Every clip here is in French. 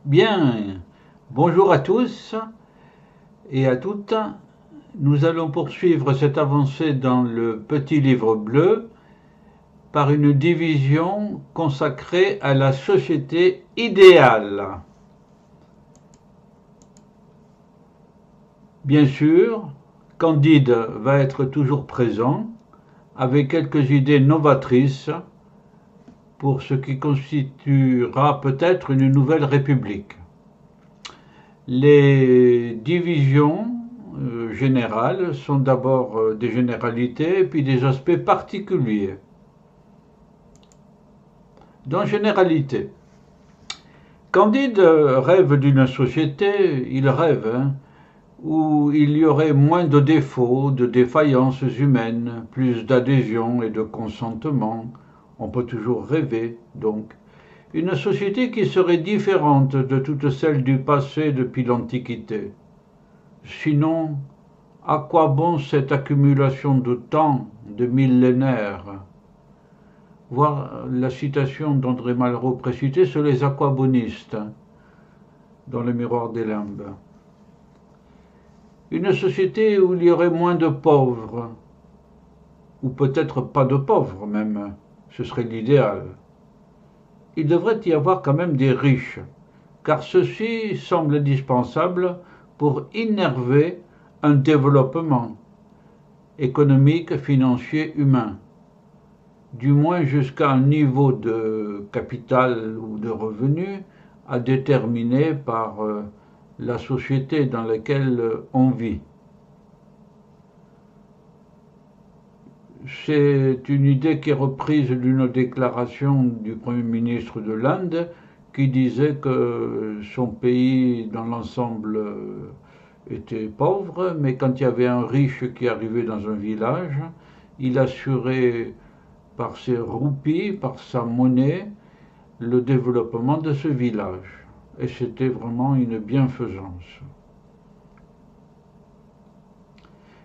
Bien, bonjour à tous et à toutes. Nous allons poursuivre cette avancée dans le petit livre bleu par une division consacrée à la société idéale. Bien sûr, Candide va être toujours présent avec quelques idées novatrices pour ce qui constituera peut-être une nouvelle république. Les divisions générales sont d'abord des généralités puis des aspects particuliers. Dans généralité, Candide rêve d'une société, il rêve, où il y aurait moins de défauts, de défaillances humaines, plus d'adhésion et de consentement. On peut toujours rêver, donc. Une société qui serait différente de toutes celles du passé depuis l'Antiquité. Sinon, à quoi bon cette accumulation de temps, de millénaires? Voir la citation d'André Malraux précitée sur les aquabonistes dans le Miroir des Limbes. Une société où il y aurait moins de pauvres, ou peut-être pas de pauvres même, ce serait l'idéal. Il devrait y avoir quand même des riches, car ceci semble indispensable pour innerver un développement économique, financier, humain, du moins jusqu'à un niveau de capital ou de revenu à déterminer par la société dans laquelle on vit. C'est une idée qui est reprise d'une déclaration du Premier ministre de l'Inde qui disait que son pays dans l'ensemble était pauvre, mais quand il y avait un riche qui arrivait dans un village, il assurait par ses roupies, par sa monnaie, le développement de ce village. Et c'était vraiment une bienfaisance.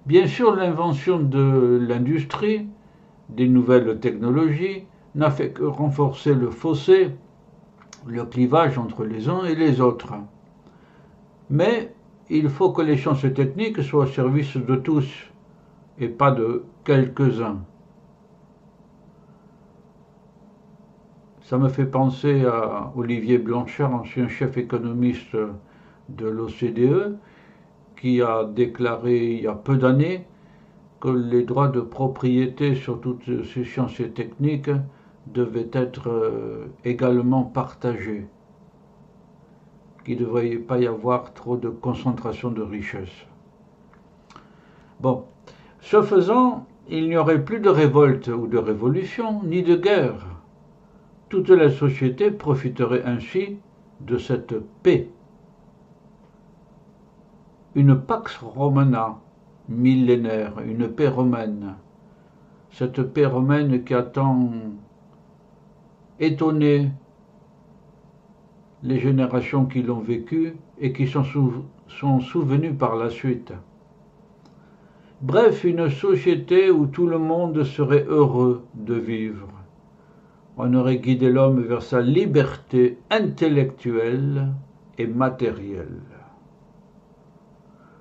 Bien sûr, l'invention de l'industrie, des nouvelles technologies, n'a fait que renforcer le fossé, le clivage entre les uns et les autres. Mais il faut que les sciences techniques soient au service de tous et pas de quelques-uns. Ça me fait penser à Olivier Blanchard, ancien chef économiste de l'OCDE, qui a déclaré il y a peu d'années que les droits de propriété sur toutes ces sciences et techniques devaient être également partagés, qu'il ne devrait pas y avoir trop de concentration de richesses. Bon, ce faisant, il n'y aurait plus de révolte ou de révolution, ni de guerre. Toute la société profiterait ainsi de cette paix. Une pax romana millénaire, une paix romaine. Cette paix romaine qui a tant étonné les générations qui l'ont vécue et qui sont souvenues par la suite. Bref, une société où tout le monde serait heureux de vivre. On aurait guidé l'homme vers sa liberté intellectuelle et matérielle.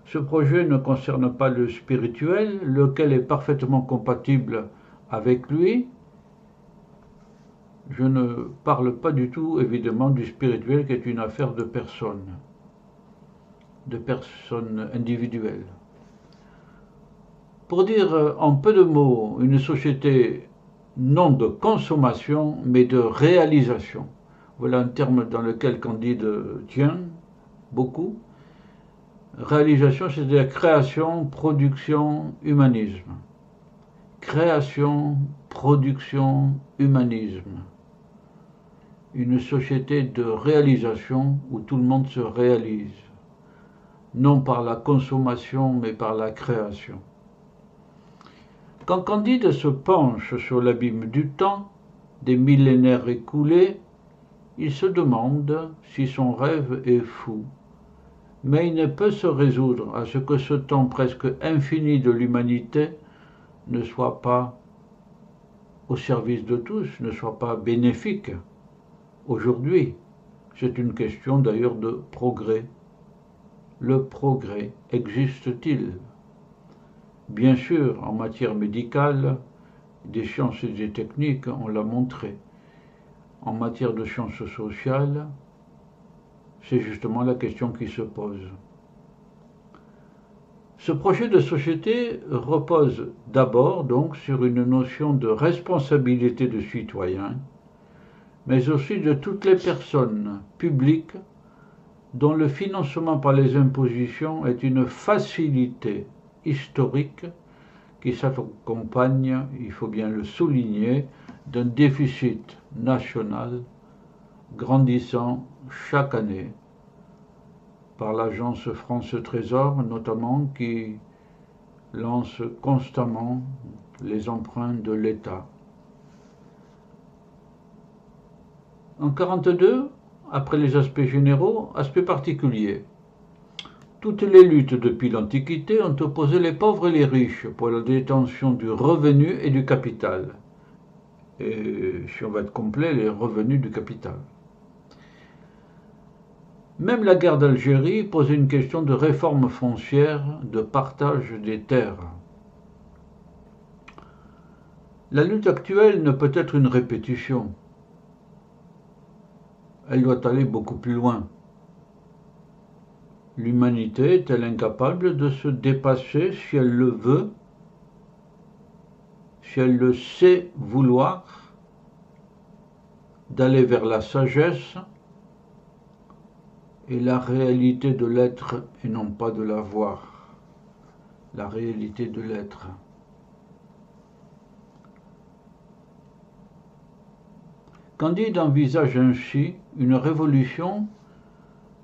Ce projet ne concerne pas le spirituel, lequel est parfaitement compatible avec lui. Je ne parle pas du tout, évidemment, du spirituel qui est une affaire de personnes individuelles. Pour dire en peu de mots, une société non de consommation, mais de réalisation. Voilà un terme dans lequel Candide tient beaucoup. Réalisation, c'est-à-dire création, production, humanisme. Création, production, humanisme. Une société de réalisation où tout le monde se réalise, non par la consommation, mais par la création. Quand Candide se penche sur l'abîme du temps, des millénaires écoulés, il se demande si son rêve est fou. Mais il ne peut se résoudre à ce que ce temps presque infini de l'humanité ne soit pas au service de tous, ne soit pas bénéfique aujourd'hui, C'est une question d'ailleurs de progrès. Le progrès existe-t-il? Bien sûr, en matière médicale, des sciences et des techniques, on l'a montré. En matière de sciences sociales, c'est justement la question qui se pose. Ce projet de société repose d'abord donc sur une notion de responsabilité de citoyen, mais aussi de toutes les personnes publiques dont le financement par les impositions est une facilité historique qui s'accompagne, il faut bien le souligner, d'un déficit national grandissant chaque année par l'agence France Trésor notamment qui lance constamment les emprunts de l'État. En 1942, après les aspects généraux, aspects particuliers. Toutes les luttes depuis l'Antiquité ont opposé les pauvres et les riches pour la détention du revenu et du capital. Et si on va être complet, les revenus du capital. Même la guerre d'Algérie posait une question de réforme foncière, de partage des terres. La lutte actuelle ne peut être une répétition. Elle doit aller beaucoup plus loin. L'humanité est-elle incapable de se dépasser si elle le veut, si elle le sait vouloir, d'aller vers la sagesse et la réalité de l'être et non pas de l'avoir, la réalité de l'être. Candide envisage ainsi une révolution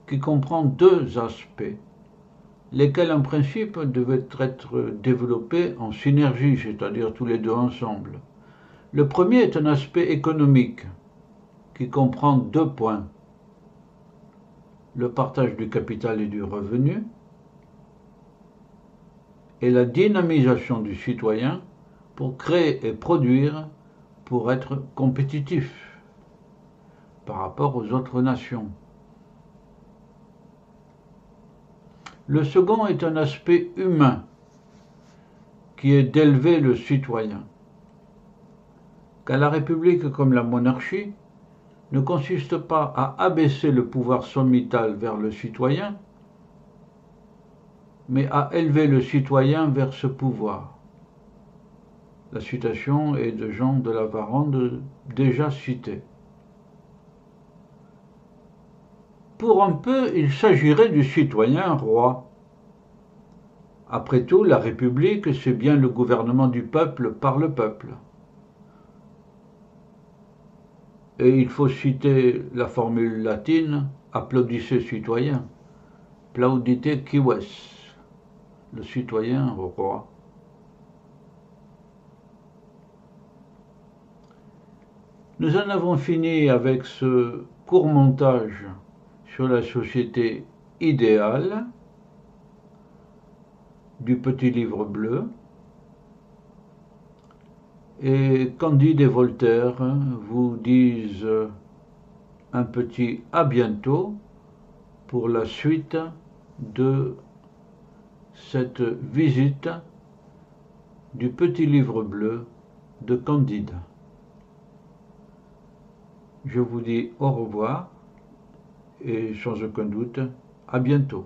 qui comprend deux aspects, lesquels en principe devaient être développés en synergie, c'est-à-dire tous les deux ensemble. Le premier est un aspect économique qui comprend deux points, le partage du capital et du revenu et la dynamisation du citoyen pour créer et produire pour être compétitif par rapport aux autres nations. Le second est un aspect humain qui est d'élever le citoyen. Car la République comme la monarchie ne consiste pas à abaisser le pouvoir sommital vers le citoyen, mais à élever le citoyen vers ce pouvoir. La citation est de Jean de La Varende, déjà cité. Pour un peu, il s'agirait du citoyen roi. Après tout, la République, c'est bien le gouvernement du peuple par le peuple. Et il faut citer la formule latine « applaudissez citoyen », plaudite cives, le citoyen roi. Nous en avons fini avec ce court montage sur la société idéale du petit livre bleu. Et Candide et Voltaire vous disent un petit à bientôt pour la suite de cette visite du petit livre bleu de Candide. Je vous dis au revoir et sans aucun doute à bientôt.